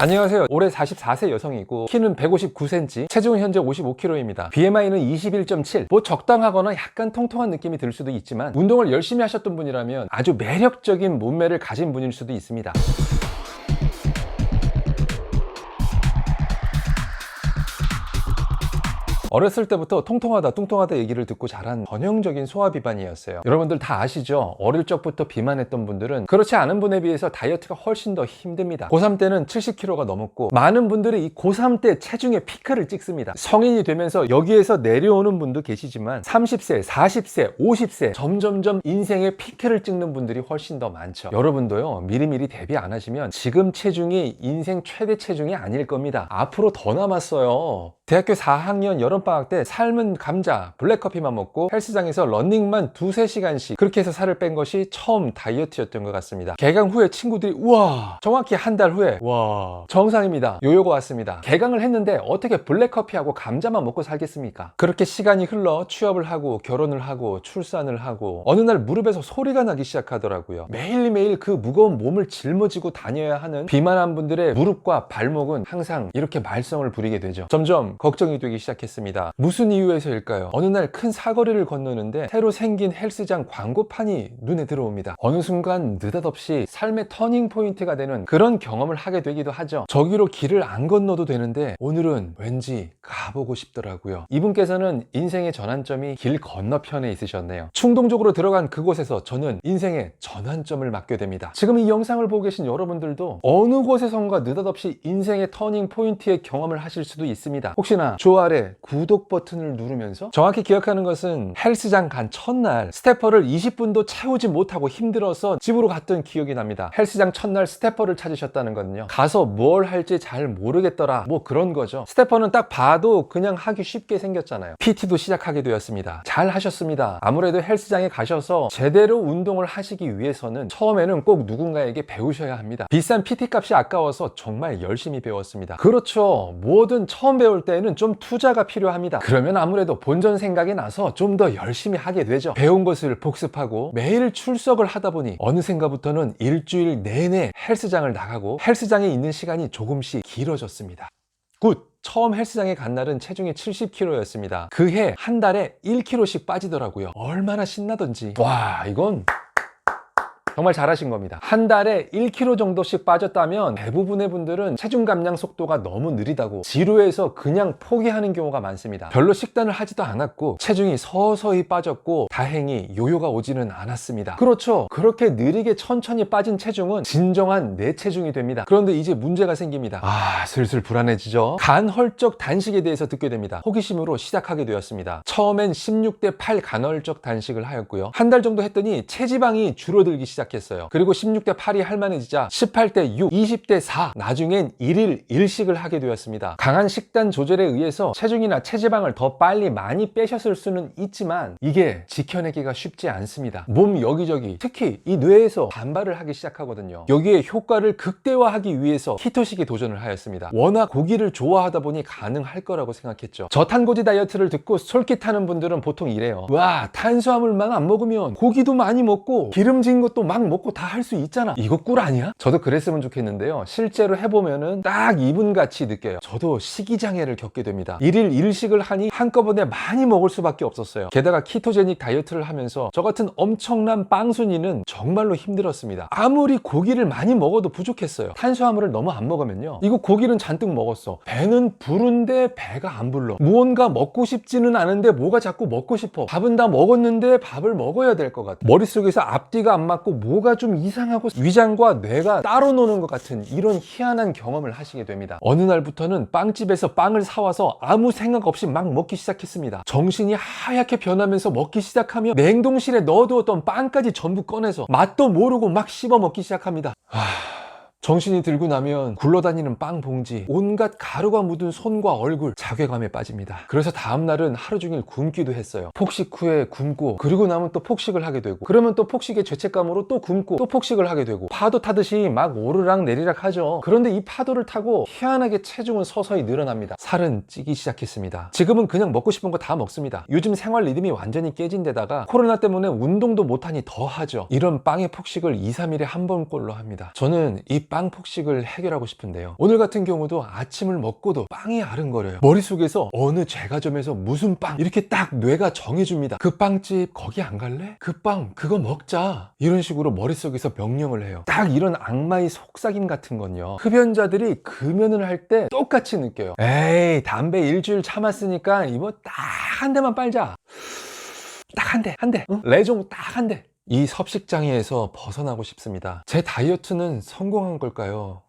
안녕하세요. 올해 44세 여성이고 키는 159cm, 체중은 현재 55kg입니다. BMI는 21.7. 뭐 적당하거나 약간 통통한 느낌이 들 수도 있지만 운동을 열심히 하셨던 분이라면 아주 매력적인 몸매를 가진 분일 수도 있습니다. 어렸을 때부터 통통하다 얘기를 듣고 자란 전형적인 소화비만이었어요. 여러분들 다 아시죠? 어릴 적부터 비만했던 분들은 그렇지 않은 분에 비해서 다이어트가 훨씬 더 힘듭니다. 고3 때는 70kg가 넘었고 많은 분들이 이 고3 때 체중의 피크를 찍습니다. 성인이 되면서 여기에서 내려오는 분도 계시지만 30세, 40세, 50세 점점점 인생의 피크를 찍는 분들이 훨씬 더 많죠. 여러분도요, 미리미리 대비 안 하시면 지금 체중이 인생 최대 체중이 아닐 겁니다. 앞으로 더 남았어요. 대학교 4학년 여름방학 때 삶은 감자, 블랙커피만 먹고 헬스장에서 러닝만 2-3시간씩 그렇게 해서 살을 뺀 것이 처음 다이어트였던 것 같습니다. 개강 후에 친구들이 우와, 정확히 한 달 후에 와, 정상입니다. 요요가 왔습니다. 개강을 했는데 어떻게 블랙커피하고 감자만 먹고 살겠습니까? 그렇게 시간이 흘러 취업을 하고 결혼을 하고 출산을 하고 어느 날 무릎에서 소리가 나기 시작하더라고요. 매일매일 그 무거운 몸을 짊어지고 다녀야 하는 비만한 분들의 무릎과 발목은 항상 이렇게 말썽을 부리게 되죠. 점점 걱정이 되기 시작했습니다. 무슨 이유에서일까요? 어느 날 큰 사거리를 건너는데 새로 생긴 헬스장 광고판이 눈에 들어옵니다. 어느 순간 느닷없이 삶의 터닝 포인트가 되는 그런 경험을 하게 되기도 하죠. 저기로 길을 안 건너도 되는데 오늘은 왠지 가보고 싶더라고요. 이분께서는 인생의 전환점이 길 건너편에 있으셨네요. 충동적으로 들어간 그곳에서 저는 인생의 전환점을 맞게 됩니다. 지금 이 영상을 보고 계신 여러분들도 어느 곳에선가 느닷없이 인생의 터닝 포인트의 경험을 하실 수도 있습니다. 혹시나 조 아래 구독 버튼을 누르면서 정확히 기억하는 것은 헬스장 간 첫날 스태퍼를 20분도 채우지 못하고 힘들어서 집으로 갔던 기억이 납니다. 헬스장 첫날 스태퍼를 찾으셨다는 거는요, 가서 뭘 할지 잘 모르겠더라, 뭐 그런 거죠. 스태퍼는 딱 봐도 그냥 하기 쉽게 생겼잖아요. PT도 시작하게 되었습니다. 잘 하셨습니다. 아무래도 헬스장에 가셔서 제대로 운동을 하시기 위해서는 처음에는 꼭 누군가에게 배우셔야 합니다. 비싼 PT 값이 아까워서 정말 열심히 배웠습니다. 그렇죠. 뭐든 처음 배울 때에는 좀 투자가 필요합니다. 그러면 아무래도 본전 생각이 나서 좀 더 열심히 하게 되죠. 배운 것을 복습하고 매일 출석을 하다 보니 어느샌가부터는 일주일 내내 헬스장을 나가고 헬스장에 있는 시간이 조금씩 길어졌습니다. 굿! 처음 헬스장에 간 날은 체중이 70kg였습니다. 그해 한 달에 1kg씩 빠지더라고요. 얼마나 신나던지. 와, 이건 정말 잘하신 겁니다. 한 달에 1kg 정도씩 빠졌다면 대부분의 분들은 체중 감량 속도가 너무 느리다고 지루해서 그냥 포기하는 경우가 많습니다. 별로 식단을 하지도 않았고 체중이 서서히 빠졌고 다행히 요요가 오지는 않았습니다. 그렇죠. 그렇게 느리게 천천히 빠진 체중은 진정한 내 체중이 됩니다. 그런데 이제 문제가 생깁니다. 슬슬 불안해지죠. 간헐적 단식에 대해서 듣게 됩니다. 호기심으로 시작하게 되었습니다. 처음엔 16대 8 간헐적 단식을 하였고요. 한 달 정도 했더니 체지방이 줄어들기 시작했어요. 그리고 16대 8이 할만해지자 18대 6, 20대 4, 나중엔 1일 1식을 하게 되었습니다. 강한 식단 조절에 의해서 체중이나 체지방을 더 빨리 많이 빼셨을 수는 있지만 이게 지켜내기가 쉽지 않습니다. 몸 여기저기, 특히 이 뇌에서 반발을 하기 시작하거든요. 여기에 효과를 극대화하기 위해서 키토식에 도전을 하였습니다. 워낙 고기를 좋아하다 보니 가능할 거라고 생각했죠. 저탄고지 다이어트를 듣고 솔깃하는 분들은 보통 이래요. 와, 탄수화물만 안 먹으면 고기도 많이 먹고 기름진 것도 막 먹고 다 할 수 있잖아. 이거 꿀 아니야? 저도 그랬으면 좋겠는데요. 실제로 해보면은 딱 이분같이 느껴요. 저도 식이장애를 겪게 됩니다. 1일 1식을 하니 한꺼번에 많이 먹을 수밖에 없었어요. 게다가 키토제닉 다이어트를 하면서 저 같은 엄청난 빵순이는 정말로 힘들었습니다. 아무리 고기를 많이 먹어도 부족했어요. 탄수화물을 너무 안 먹으면요, 이거 고기는 잔뜩 먹었어. 배는 부른데 배가 안 불러. 무언가 먹고 싶지는 않은데 뭐가 자꾸 먹고 싶어. 밥은 다 먹었는데 밥을 먹어야 될 것 같아. 머릿속에서 앞뒤가 안 맞고 뭐가 좀 이상하고 위장과 뇌가 따로 노는 것 같은 이런 희한한 경험을 하시게 됩니다. 어느 날부터는 빵집에서 빵을 사와서 아무 생각 없이 막 먹기 시작했습니다. 정신이 하얗게 변하면서 먹기 시작하며 냉동실에 넣어두었던 빵까지 전부 꺼내서 맛도 모르고 막 씹어 먹기 시작합니다. 정신이 들고 나면 굴러다니는 빵 봉지, 온갖 가루가 묻은 손과 얼굴, 자괴감에 빠집니다. 그래서 다음날은 하루 종일 굶기도 했어요. 폭식 후에 굶고, 그리고 나면 또 폭식을 하게 되고, 그러면 또 폭식의 죄책감으로 또 굶고 또 폭식을 하게 되고, 파도 타듯이 막 오르락 내리락 하죠. 그런데 이 파도를 타고 희한하게 체중은 서서히 늘어납니다. 살은 찌기 시작했습니다. 지금은 그냥 먹고 싶은 거 다 먹습니다. 요즘 생활 리듬이 완전히 깨진 데다가 코로나 때문에 운동도 못하니 더 하죠. 이런 빵의 폭식을 2-3일에 한 번꼴로 합니다. 저는 이 빵 폭식을 해결하고 싶은데요. 오늘 같은 경우도 아침을 먹고도 빵이 아른거려요. 머릿속에서 어느 제과점에서 무슨 빵 이렇게 딱 뇌가 정해줍니다. 그 빵집 거기 안 갈래? 그 빵 그거 먹자. 이런 식으로 머릿속에서 명령을 해요. 딱 이런 악마의 속삭임 같은 건요, 흡연자들이 금연을 할 때 똑같이 느껴요. 에이, 담배 일주일 참았으니까 이거 딱 한 대만 빨자. 딱 한 대, 한 대. 응? 레종 딱 한 대. 이 섭식장애에서 벗어나고 싶습니다. 제 다이어트는 성공한 걸까요?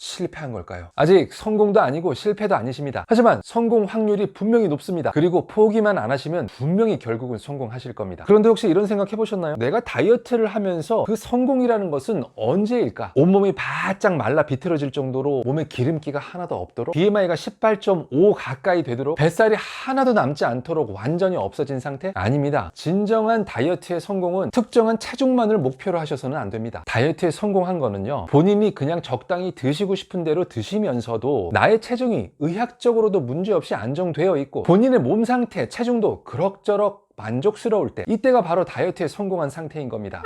실패한 걸까요? 아직 성공도 아니고 실패도 아니십니다. 하지만 성공 확률이 분명히 높습니다. 그리고 포기만 안 하시면 분명히 결국은 성공하실 겁니다. 그런데 혹시 이런 생각 해보셨나요? 내가 다이어트를 하면서 그 성공이라는 것은 언제일까? 온몸이 바짝 말라 비틀어질 정도로 몸에 기름기가 하나도 없도록, BMI가 18.5 가까이 되도록, 뱃살이 하나도 남지 않도록 완전히 없어진 상태? 아닙니다. 진정한 다이어트의 성공은 특정한 체중만을 목표로 하셔서는 안 됩니다. 다이어트에 성공한 거는요, 본인이 그냥 적당히 드시고 싶은 대로 드시면서도 나의 체중이 의학적으로도 문제없이 안정되어 있고 본인의 몸 상태, 체중도 그럭저럭 만족스러울 때, 이때가 바로 다이어트에 성공한 상태인 겁니다.